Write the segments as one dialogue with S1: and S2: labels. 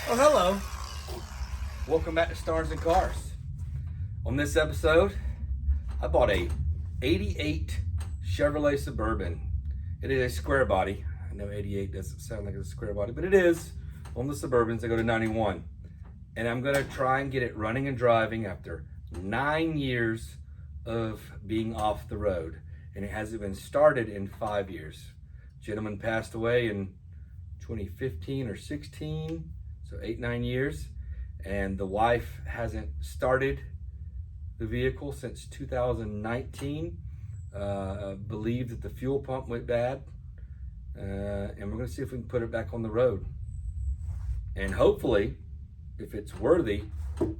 S1: Oh, hello. Welcome back to Stars and Cars. On this episode, I bought a 88 Chevrolet Suburban. It is a square body. I know 88 doesn't sound like a square body, but it is. On the Suburbans, I go to 91. And I'm gonna try and get it running and driving after 9 years of being off the road. And it hasn't been started in 5 years. Gentleman passed away in 2015 or 16, so 8-9 years. And the wife hasn't started the vehicle since 2019. Believed that the fuel pump went bad. And we're gonna see if we can put it back on the road. And hopefully, if it's worthy,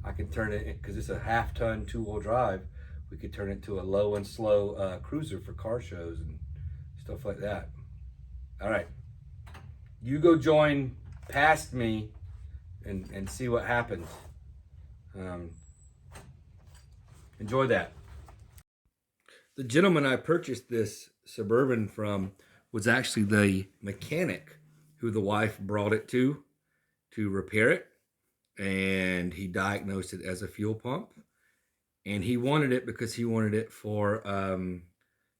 S1: I can turn it, because it's a half-ton two-wheel drive, we could turn it into a low and slow cruiser for car shows and stuff like that. All right, you go join past me and see what happens. Enjoy that. The gentleman I purchased this Suburban from was actually the mechanic who the wife brought it to repair it. And he diagnosed it as a fuel pump. And he wanted it because he wanted it for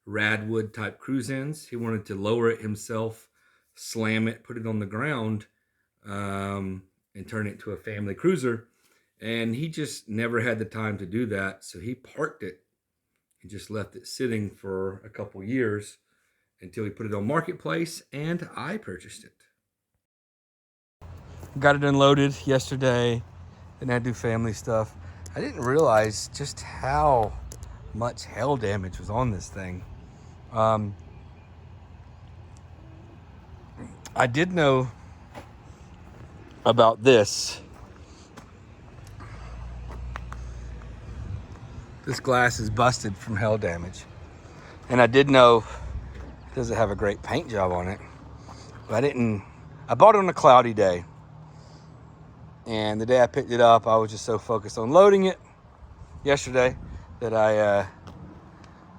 S1: Radwood type cruise-ins. He wanted to lower it himself, slam it, put it on the ground, and turn it into a family cruiser. And he just never had the time to do that. So he parked it and just left it sitting for a couple years until he put it on Marketplace, and I purchased it. Got it unloaded yesterday, and I do family stuff. I didn't realize just how much hail damage was on this thing. I did know about this. This glass is busted from hail damage. And I did know it doesn't have a great paint job on it. But I bought it on a cloudy day. And the day I picked it up, I was just so focused on loading it yesterday that I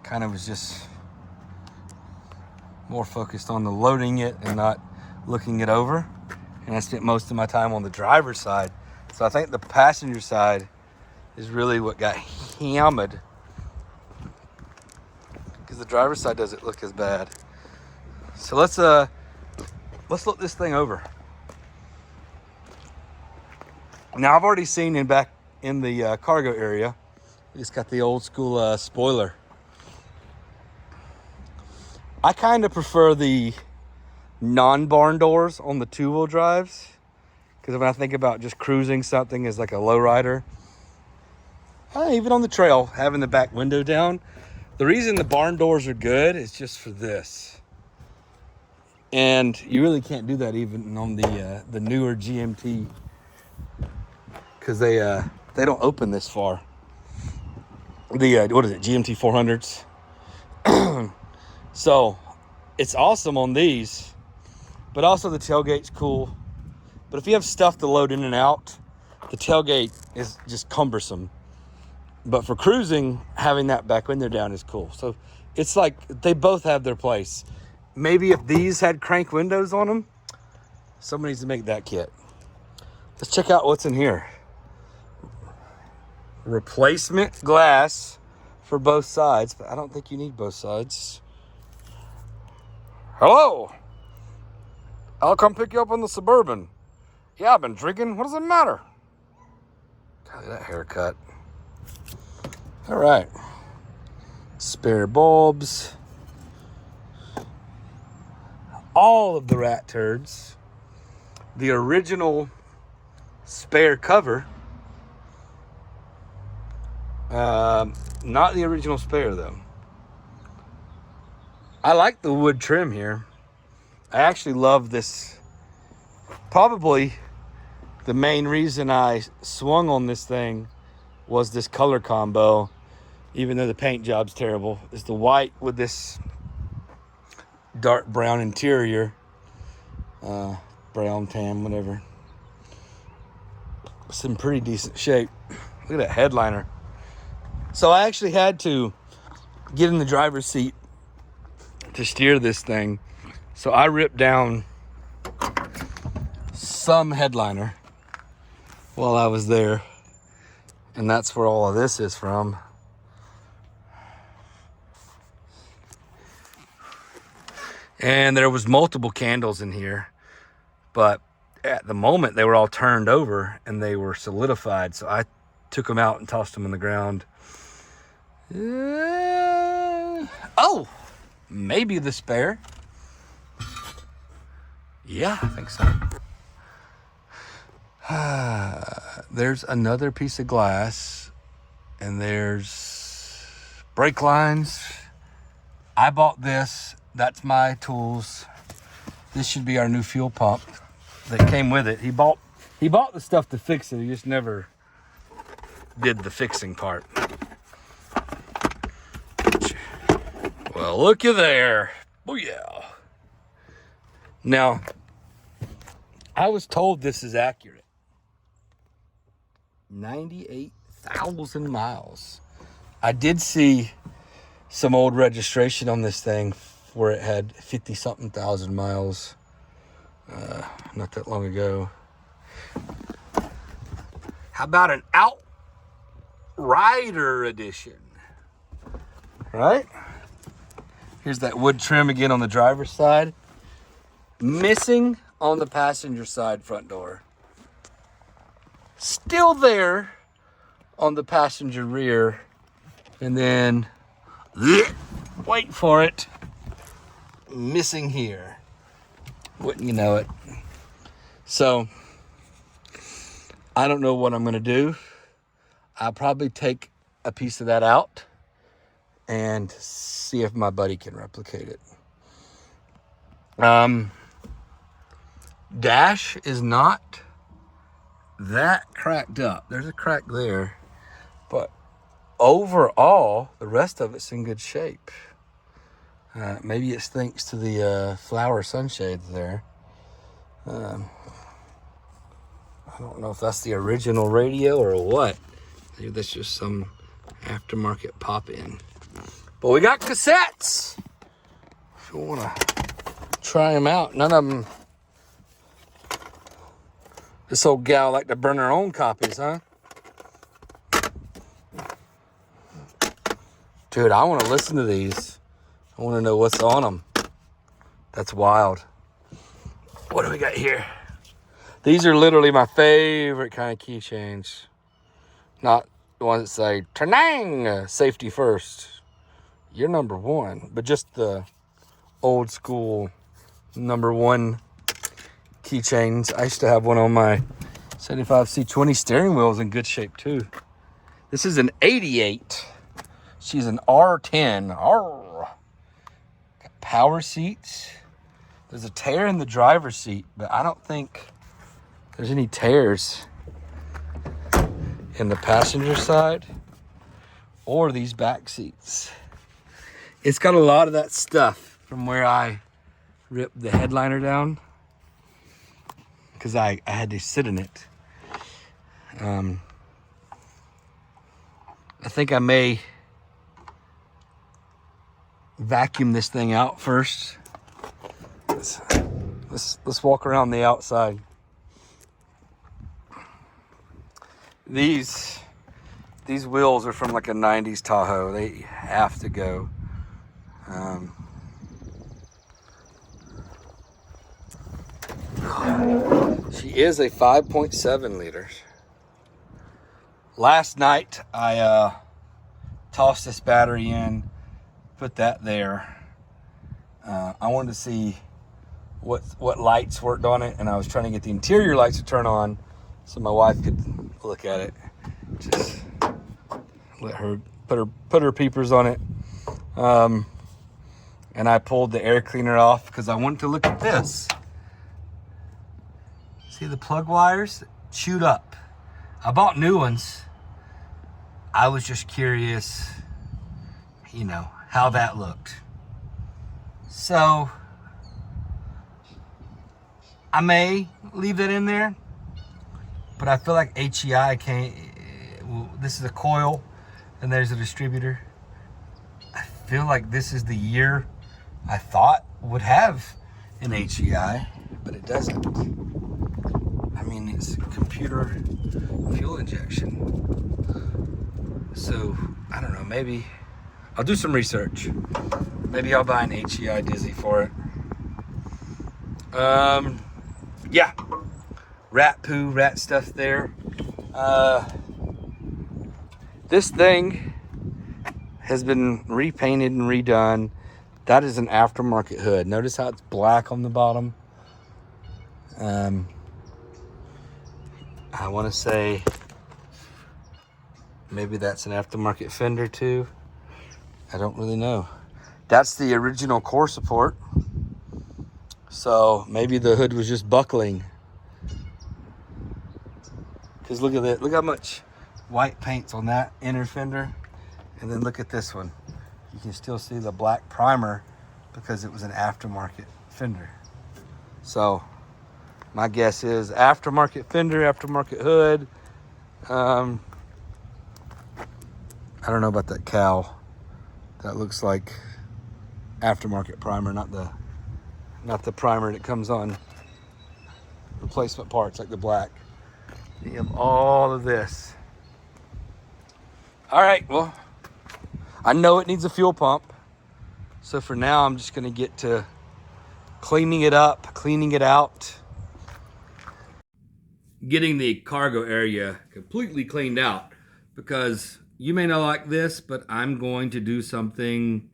S1: kind of was just more focused on the loading it and not looking it over. And I spent most of my time on the driver's side. So I think the passenger side is really what got hammered, because the driver's side doesn't look as bad. So let's look this thing over. Now I've already seen back in the cargo area, it's got the old school spoiler. I kind of prefer the non-barn doors on the two-wheel drives, because when I think about just cruising something as like a lowrider, even on the trail, having the back window down. The reason the barn doors are good is just for this. And you really can't do that even on the newer GMT, because they don't open this far. The what is it, GMT 400s? So it's awesome on these, but also the tailgate's cool. But if you have stuff to load in and out, the tailgate is just cumbersome. But for cruising, having that back window down is cool. So it's like they both have their place. Maybe if these had crank windows on them, somebody needs to make that kit. Let's check out what's in here. Replacement glass for both sides, but I don't think you need both sides. Hello. I'll come pick you up on the Suburban. Yeah, I've been drinking. What does it matter? God, that haircut. All right. Spare bulbs. All of the rat turds. The original spare cover. Not the original spare though. I like the wood trim here. I actually love this. Probably the main reason I swung on this thing was this color combo, even though the paint job's terrible. Is the white with this dark brown interior, brown, tan, whatever. It's in pretty decent shape. Look at that headliner. So I actually had to get in the driver's seat to steer this thing. So I ripped down some headliner while I was there. And that's where all of this is from. And there was multiple candles in here, but at the moment they were all turned over and they were solidified. So I took them out and tossed them in the ground. Oh, maybe the spare. Yeah, I think so. There's another piece of glass, and there's brake lines. I bought this. That's my tools. This should be our new fuel pump that came with it. He bought the stuff to fix it. He just never did the fixing part. Well, looky there. Oh yeah. Now, I was told this is accurate. 98,000 miles. I did see some old registration on this thing where it had 50-something thousand miles not that long ago. How about an Outrider edition? Right? Here's that wood trim again on the driver's side. Missing on the passenger side front door. Still there on the passenger rear. And then, wait for it, missing here. Wouldn't you know it? So, I don't know what I'm going to do. I'll probably take a piece of that out and see if my buddy can replicate it. Dash is not that cracked up. There's a crack there, but overall, the rest of it's in good shape. Maybe it's thanks to the flower sunshades there. I don't know if that's the original radio or what. Maybe that's just some aftermarket pop-in. But we got cassettes. If you want to try them out. None of them. This old gal like to burn her own copies, huh? Dude, I want to listen to these. I want to know what's on them. That's wild. What do we got here? These are literally my favorite kind of keychains. Not the ones that say, Tanang, safety first. You're number one. But just the old school number one keychains. I used to have one on my 75 C20 steering wheel. Is in good shape too. This is an 88. She's an R10. Got power seats. There's a tear in the driver's seat, but I don't think there's any tears in the passenger side or these back seats. It's got a lot of that stuff from where I ripped the headliner down because I had to sit in it. I think I may vacuum this thing out first. Let's walk around the outside. These wheels are from like a 90s Tahoe. They have to go. She is a 5.7 liters. Last night I tossed this battery in, put that there. I wanted to see what lights worked on it, and I was trying to get the interior lights to turn on so my wife could look at it. Just let her put her peepers on it. And I pulled the air cleaner off because I wanted to look at this. See the plug wires chewed up. I bought new ones. I was just curious, how that looked. So I may leave that in there, but I feel like HEI can't. This is a coil and there's a distributor. I feel like this is the year I thought would have an HEI, but it doesn't. I mean, it's computer fuel injection. So, I don't know, maybe I'll do some research. Maybe I'll buy an HEI Dizzy for it. Yeah, rat poo, rat stuff there. This thing has been repainted and redone. That is an aftermarket hood. Notice how it's black on the bottom. I want to say maybe that's an aftermarket fender too. I don't really know. That's the original core support. So maybe the hood was just buckling. Because look at that. Look how much white paint's on that inner fender. And then look at this one. You can still see the black primer because it was an aftermarket fender. So my guess is aftermarket fender, aftermarket hood. I don't know about that cowl. That looks like aftermarket primer, not the primer that comes on replacement parts like the black. You have all of this. All right, well, I know it needs a fuel pump. So for now, I'm just gonna get to cleaning it up, cleaning it out. Getting the cargo area completely cleaned out, because you may not like this, but I'm going to do something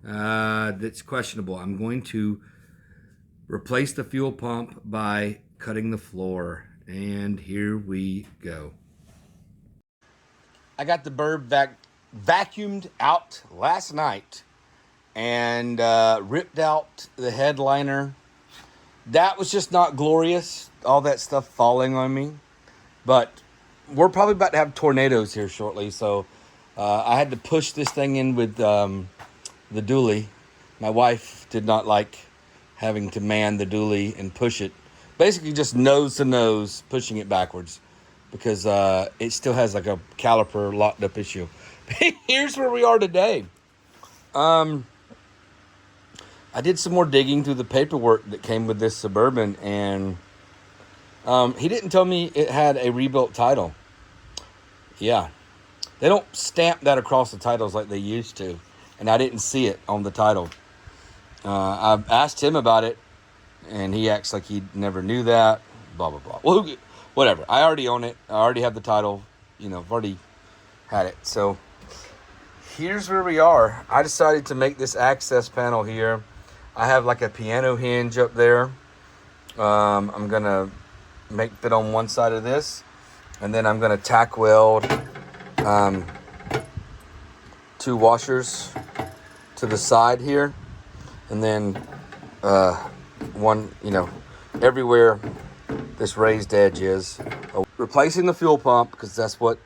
S1: that's questionable. I'm going to replace the fuel pump by cutting the floor. And here we go. I got the burb vacuumed out last night and ripped out the headliner. That was just not glorious, all that stuff falling on me. But we're probably about to have tornadoes here shortly, so I had to push this thing in with the dually. My wife did not like having to man the dually and push it. Basically just nose to nose, pushing it backwards, because it still has like a caliper locked up issue. Here's where we are today. I did some more digging through the paperwork that came with this Suburban, and he didn't tell me it had a rebuilt title. Yeah. They don't stamp that across the titles like they used to, and I didn't see it on the title. I've asked him about it, and he acts like he never knew that, blah, blah, blah. Well, whatever. I already own it. I already have the title. You know, I've already had it. So here's where we are. I decided to make this access panel here. I have like a piano hinge up there. I'm going to make fit on one side of this, and then I'm going to tack weld 2 washers to the side here, and then one, everywhere this raised edge is. Replacing the fuel pump, because that's what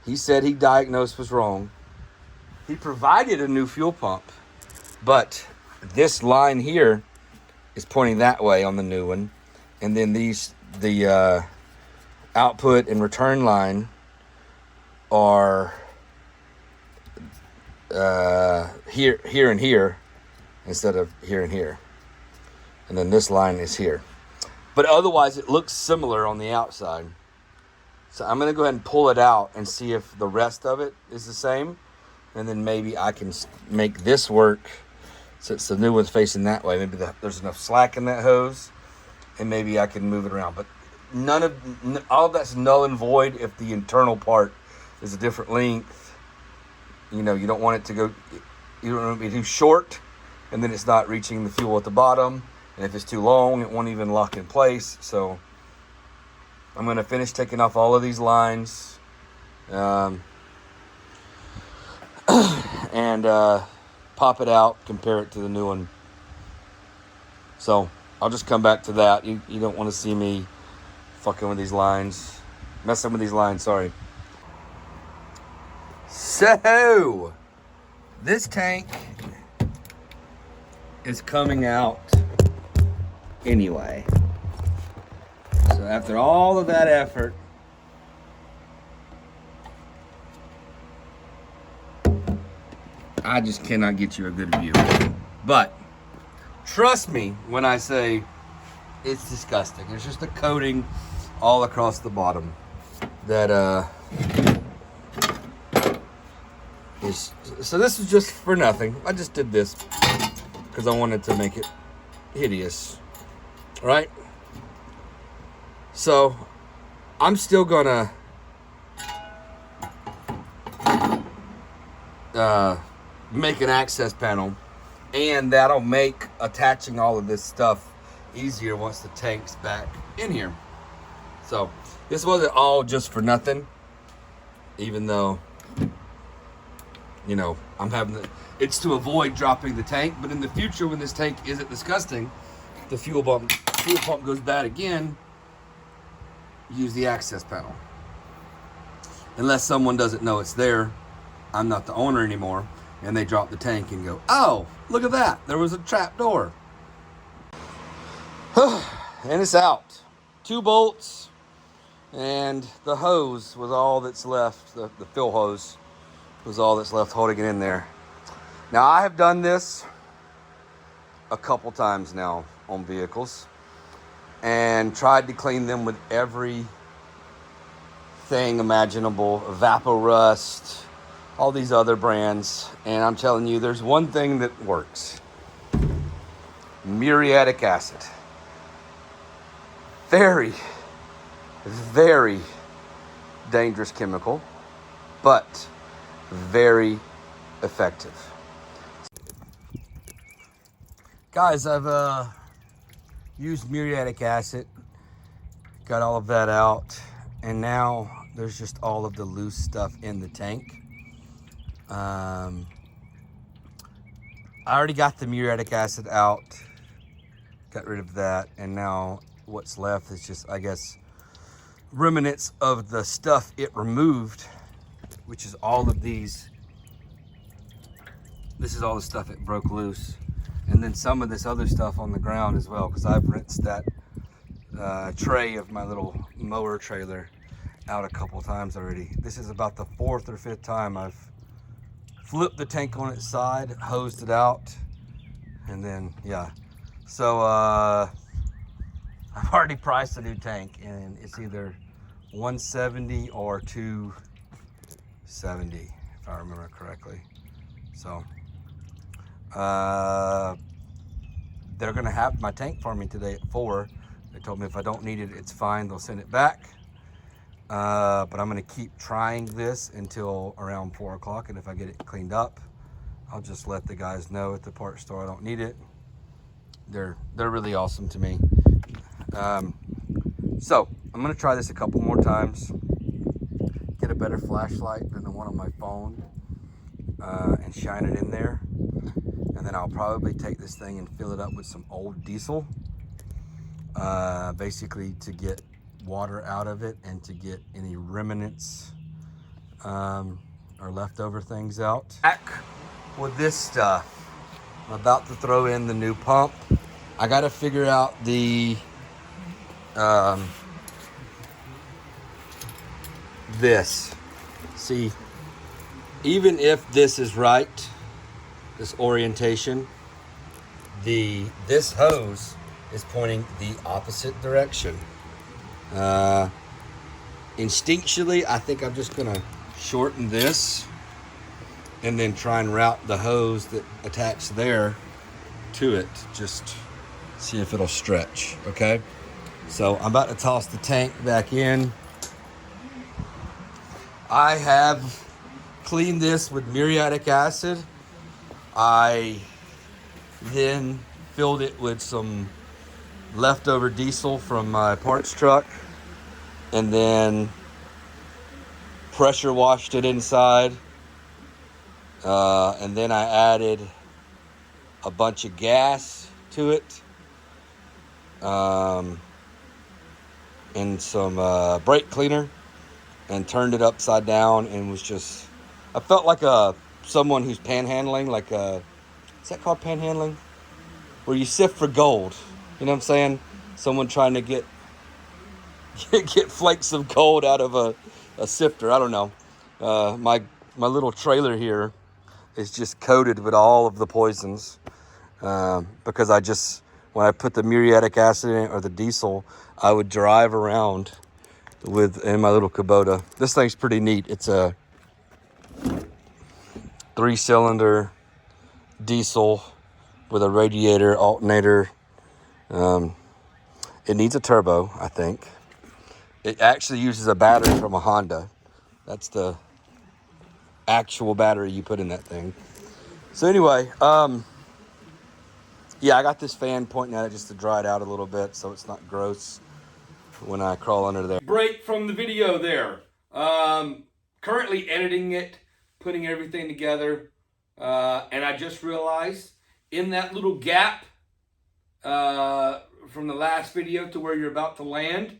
S1: he said he diagnosed was wrong. He provided a new fuel pump, but this line here is pointing that way on the new one, and then the output and return line are here and here instead of here and here, and then this line is here. But otherwise, it looks similar on the outside. So I'm going to go ahead and pull it out and see if the rest of it is the same. And then maybe I can make this work since the new one's facing that way. Maybe there's enough slack in that hose, and maybe I can move it around. But all of that's null and void if the internal part is a different length. You don't want it to go, you don't want it to be too short, and then it's not reaching the fuel at the bottom. And if it's too long, it won't even lock in place. So I'm going to finish taking off all of these lines and pop it out, compare it to the new one. So I'll just come back to that. You don't want to see me fucking with these lines, messing with these lines, sorry. So this tank is coming out anyway. So after all of that effort, I just cannot get you a good view. But trust me when I say it's disgusting. It's just a coating all across the bottom that so this is just for nothing. I just did this because I wanted to make it hideous, right? So I'm still gonna make an access panel, and that'll make attaching all of this stuff easier once the tank's back in here. So this wasn't all just for nothing, even though, you know, it's to avoid dropping the tank. But in the future, when this tank isn't disgusting, the fuel pump goes bad again, use the access panel. Unless someone doesn't know it's there, I'm not the owner anymore, and they drop the tank and go, oh, look at that, there was a trap door. And it's out. 2 bolts, and the hose was all that's left. The fill hose was all that's left holding it in there. Now, I have done this a couple times now on vehicles and tried to clean them with every thing imaginable, Evaporust, all these other brands, and I'm telling you, there's one thing that works: muriatic acid. Very, very dangerous chemical, but very effective. Guys, I've used muriatic acid, got all of that out, and now there's just all of the loose stuff in the tank. I already got the muriatic acid out, got rid of that, and now what's left is just, I guess, remnants of the stuff it removed, which is all of these. This is all the stuff it broke loose, and then some of this other stuff on the ground as well, because I've rinsed that tray of my little mower trailer out a couple times already. This is about the 4th or 5th time I've flipped the tank on its side, hosed it out, and then, yeah. So I've already priced a new tank, and it's either $170 or $270, if I remember correctly. So they're gonna have my tank for me today at 4. They told me if I don't need it, it's fine, they'll send it back. But I'm gonna keep trying this until around 4 o'clock, and if I get it cleaned up, I'll just let the guys know at the parts store I don't need it. They're really awesome to me. So I'm gonna try this a couple more times, get a better flashlight than the one on my phone, and shine it in there. And then I'll probably take this thing and fill it up with some old diesel, basically to get water out of it and to get any remnants or leftover things out. Back with this stuff, I'm about to throw in the new pump. I got to figure out the this. See, even if this is right, this orientation, this hose is pointing the opposite direction. Instinctually, I think I'm just gonna shorten this and then try and route the hose that attached there to it. Just see if it'll stretch, okay? So I'm about to toss the tank back in. I have cleaned this with muriatic acid. I then filled it with some leftover diesel from my parts truck, and then pressure washed it inside, and then I added a bunch of gas to it, and some brake cleaner, and turned it upside down, and was just, I felt like someone who's panhandling, like is that called panhandling? Where you sift for gold. You know what I'm saying? Someone trying to get flakes of gold out of a sifter. I don't know. My little trailer here is just coated with all of the poisons, because when I put the muriatic acid in it or the diesel, I would drive around in my little Kubota. This thing's pretty neat. It's a 3-cylinder diesel with a radiator, alternator. It needs a turbo, I think. It actually uses a battery from a Honda. That's the actual battery you put in that thing. So anyway, yeah, I got this fan pointing at it just to dry it out a little bit so it's not gross when I crawl under there. Break from the video there. Currently editing it, putting everything together, and I just realized in that little gap from the last video to where you're about to land,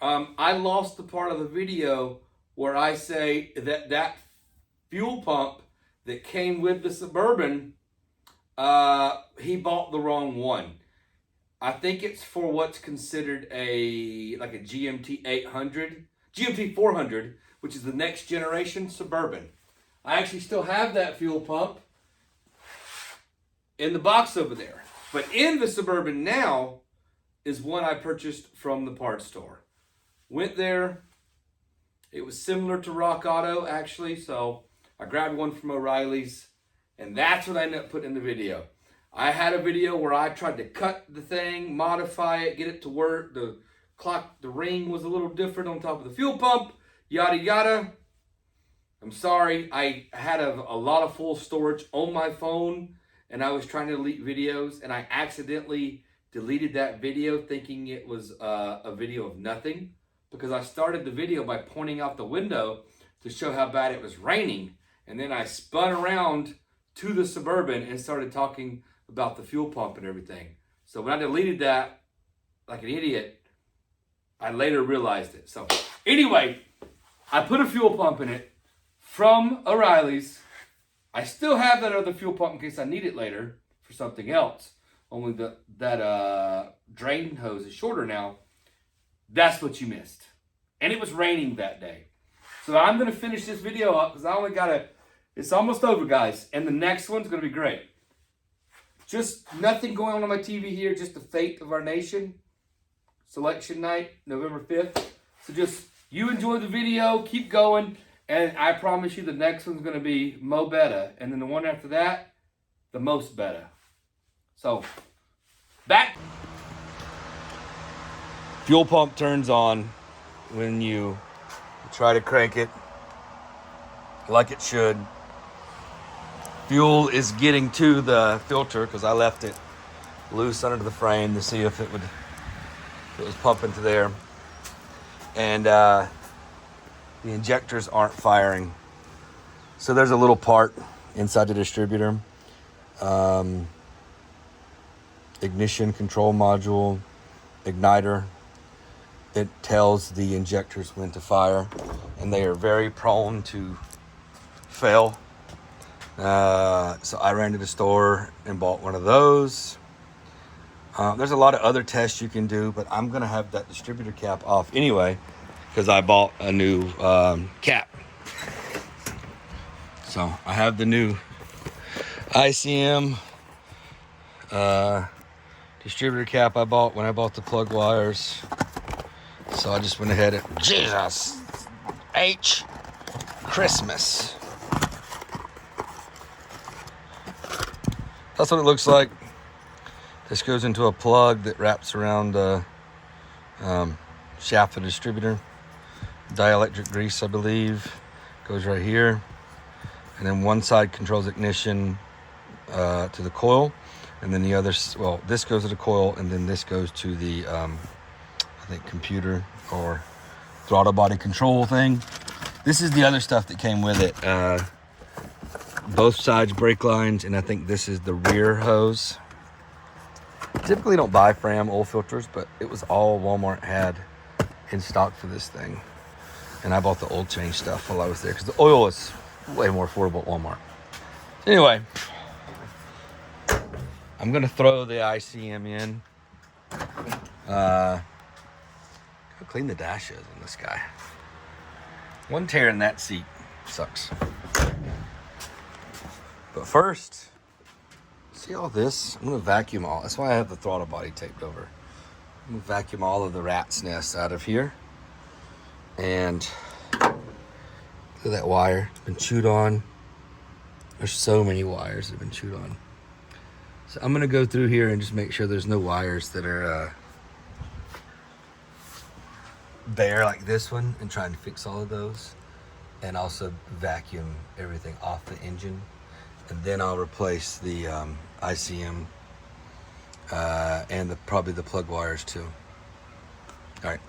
S1: I lost the part of the video where I say that fuel pump that came with the Suburban, he bought the wrong one. I think it's for what's considered a GMT 800, GMT 400, which is the next generation Suburban. I actually still have that fuel pump in the box over there. But in the Suburban now is one I purchased from the parts store. Went there. It was similar to Rock Auto, actually. So I grabbed one from O'Reilly's. And that's what I ended up putting in the video. I had a video where I tried to cut the thing, modify it, get it to work. The ring was a little different on top of the fuel pump. Yada, yada. I'm sorry. I had a lot of full storage on my phone. And I was trying to delete videos, and I accidentally deleted that video thinking it was a video of nothing, because I started the video by pointing out the window to show how bad it was raining, and then I spun around to the Suburban and started talking about the fuel pump and everything. So when I deleted that like an idiot, I later realized it. So anyway, I put a fuel pump in it from O'Reilly's. I still have that other fuel pump in case I need it later for something else. Only that drain hose is shorter now. That's what you missed. And it was raining that day. So I'm going to finish this video up because I only got it's almost over, guys. And the next one's going to be great. Just nothing going on my TV here. Just the fate of our nation. Selection night, November 5th. So just you enjoy the video. Keep going. And I promise you the next one's going to be mo better. And then the one after that, the most better. So, back. Fuel pump turns on when you try to crank it like it should. Fuel is getting to the filter because I left it loose under the frame to see if it was pumping to there. And the injectors aren't firing. So there's a little part inside the distributor. Ignition control module, igniter. It tells the injectors when to fire, and they are very prone to fail. So I ran to the store and bought one of those. There's a lot of other tests you can do, but I'm gonna have that distributor cap off anyway, because I bought a new cap. So I have the new ICM distributor cap I bought when I bought the plug wires. So I just went ahead and Jesus H Christmas. That's what it looks like. This goes into a plug that wraps around the shaft of the distributor. Dielectric grease, I believe, goes right here. And then one side controls ignition to the coil. And then the other, well, this goes to the coil, and then this goes to the, I think, computer or throttle body control thing. This is the other stuff that came with it. Both sides brake lines, and I think this is the rear hose. Typically don't buy Fram oil filters, but it was all Walmart had in stock for this thing. And I bought the oil change stuff while I was there because the oil is way more affordable at Walmart. Anyway, I'm going to throw the ICM in. Go clean the dashes on this guy. One tear in that seat sucks. But first, see all this? I'm going to vacuum all. That's why I have the throttle body taped over. I'm going to vacuum all of the rat's nests out of here. And look at that wire, it's been chewed on. There's so many wires that have been chewed on. So I'm gonna go through here and just make sure there's no wires that are bare like this one, and trying to fix all of those. And also vacuum everything off the engine. And then I'll replace the ICM and probably the plug wires too. All right.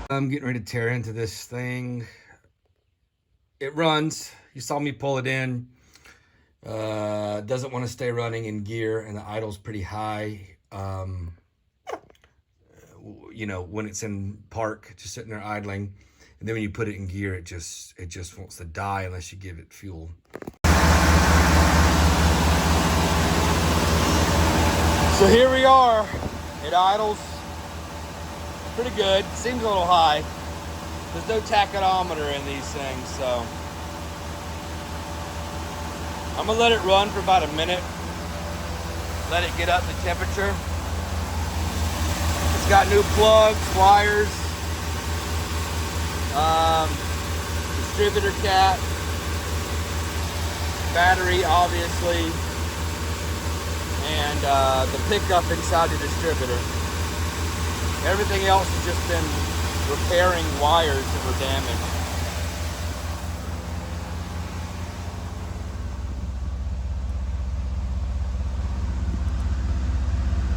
S1: I'm getting ready to tear into this thing. It runs. You saw me pull it in. Doesn't want to stay running in gear, and the idle's pretty high. You know, when it's in park, just sitting there idling, and then when you put it in gear, it just wants to die unless you give it fuel. So here we are. It idles pretty good. Seems a little high. There's no tachometer in these things, so I'm gonna let it run for about a minute. Let it get up to temperature. It's got new plugs, wires, distributor cap, battery obviously, and the pickup inside the distributor. Everything else has just been repairing wires that were damaged.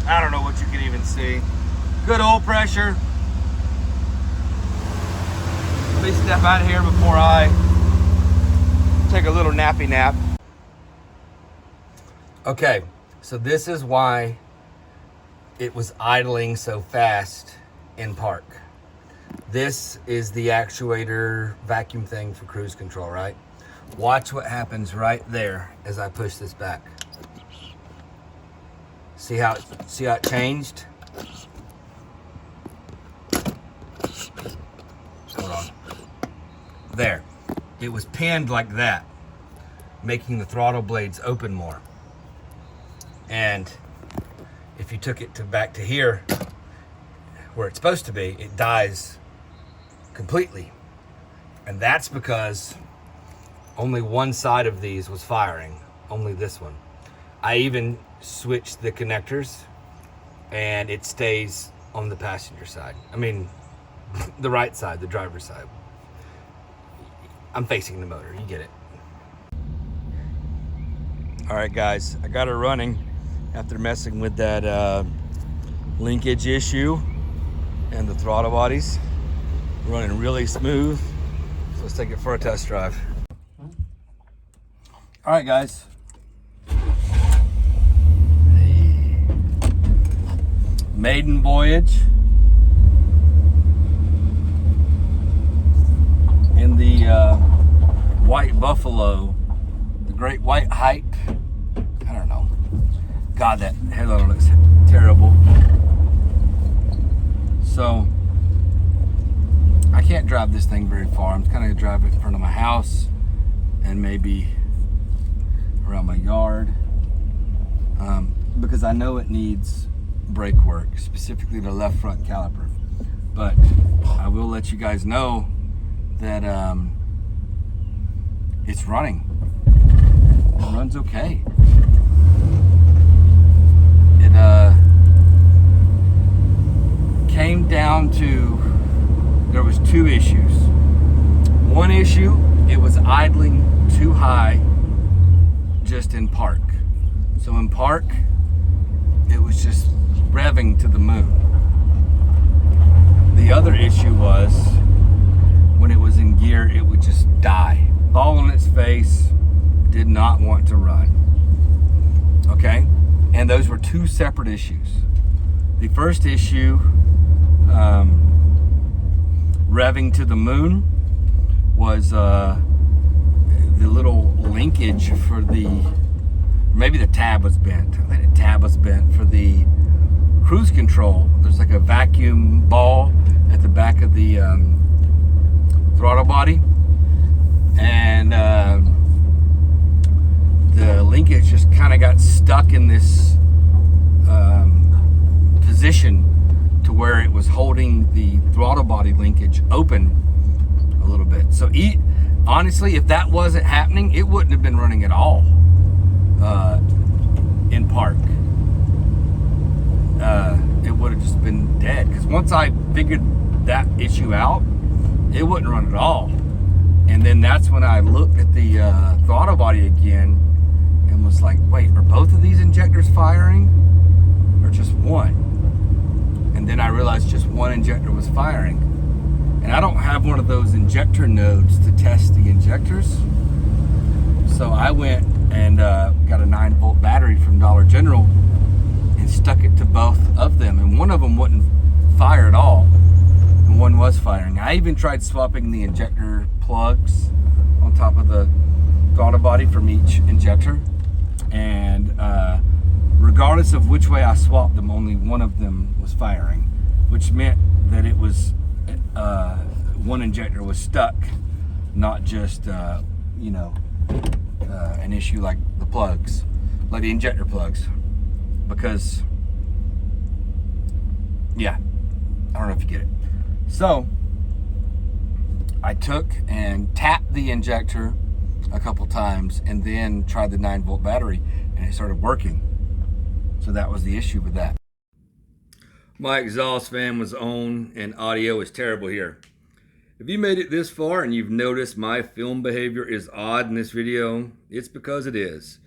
S1: I don't know what you can even see. Good oil pressure. Let me step out of here before I take a little nappy nap. Okay, so this is why it was idling so fast in park. This is the actuator vacuum thing for cruise control, right? Watch what happens right there as I push this back. See how it changed? Hold on. There. It was pinned like that, making the throttle blades open more. And if you took it back to here, where it's supposed to be, it dies completely. And that's because only one side of these was firing, only this one. I even switched the connectors and it stays on the passenger side. I mean, the right side, the driver's side. I'm facing the motor, you get it. All right, guys, I got her running after messing with that linkage issue and the throttle bodies. Running really smooth. So let's take it for a test drive. All right, guys. Maiden voyage in the White Buffalo, the Great White Height. I don't know. God, that headlight looks terrible. So I can't drive this thing very far. I'm kind of drive it in front of my house and maybe around my yard, because I know it needs brake work, specifically the left front caliper. But I will let you guys know that it's running. It runs okay. It came down to, there was two issues. One issue, it was idling too high just in park. So in park, it was just revving to the moon. The other issue was when it was in gear, it would just die. Fall on its face, did not want to run. Okay? And those were two separate issues. The first issue, revving to the moon, was the the little linkage for maybe the tab was bent. I think the tab was bent for the cruise control. There's like a vacuum ball at the back of the throttle body, and the linkage just kind of got stuck in this position to where it was holding the throttle body linkage open a little bit. So honestly, if that wasn't happening, it wouldn't have been running at all in park. It would have just been dead, because once I figured that issue out, it wouldn't run at all. And then that's when I looked at the throttle body again and was like, wait, are both of these injectors firing or just one? And then I realized just one injector was firing. And I don't have one of those injector nodes to test the injectors. So I went and got a 9-volt battery from Dollar General and stuck it to both of them. And one of them wouldn't fire at all, and one was firing. I even tried swapping the injector plugs on top of the throttle body from each injector. And regardless of which way I swapped them, only one of them was firing, which meant that it was one injector was stuck, not just an issue like the plugs, like the injector plugs. Because yeah, I don't know if you get it. So I took and tapped the injector a couple times and then tried the 9-volt battery, and it started working. So that was the issue with that. My exhaust fan was on and audio is terrible here. If you made it this far and you've noticed my film behavior is odd in this video, it's because it is.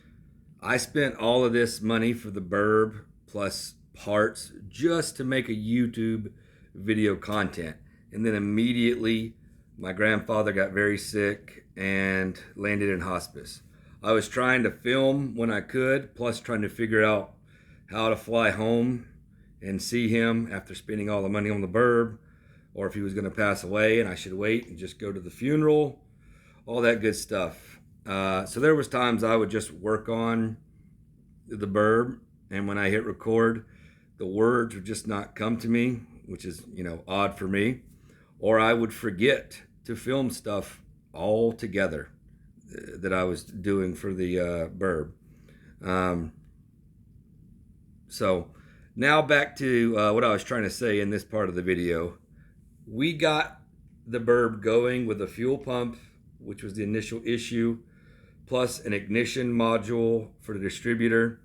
S1: I spent all of this money for the burb plus parts just to make a YouTube video content. And then immediately my grandfather got very sick and landed in hospice. I was trying to film when I could, plus trying to figure out how to fly home and see him after spending all the money on the burb, or if he was going to pass away and I should wait and just go to the funeral, all that good stuff. So there was times I would just work on the burb, and when I hit record, the words would just not come to me, which is, odd for me, or I would forget to film stuff altogether that I was doing for the burb. So now back to what I was trying to say in this part of the video. We got the burb going with a fuel pump, which was the initial issue, plus an ignition module for the distributor.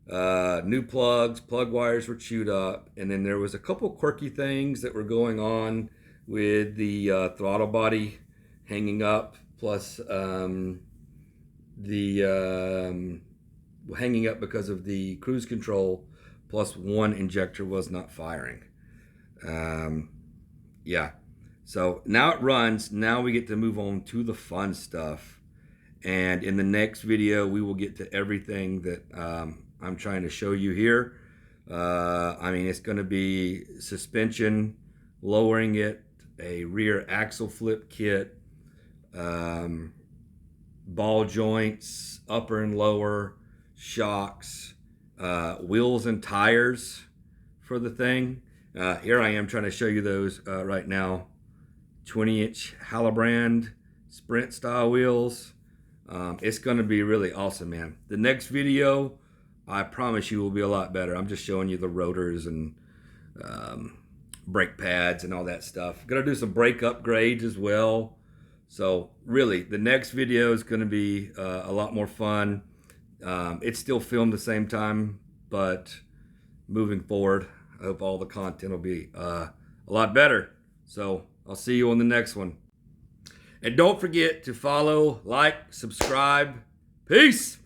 S1: New plugs, plug wires were chewed up, and then there was a couple quirky things that were going on with the throttle body hanging up, plus the hanging up because of the cruise control, plus one injector was not firing. Yeah, so now it runs. Now we get to move on to the fun stuff, and in the next video we will get to everything that I'm trying to show you here. It's going to be suspension, lowering it, a rear axle flip kit, ball joints, upper and lower, shocks, wheels and tires for the thing. Here I am trying to show you those right now. 20-inch Hallebrand sprint style wheels. It's going to be really awesome, man. The next video, I promise you, will be a lot better. I'm just showing you the rotors and brake pads and all that stuff. Gonna do some brake upgrades as well. So really, the next video is gonna be a lot more fun. It's still filmed the same time, but moving forward, I hope all the content will be a lot better. So I'll see you on the next one. And don't forget to follow, like, subscribe. Peace.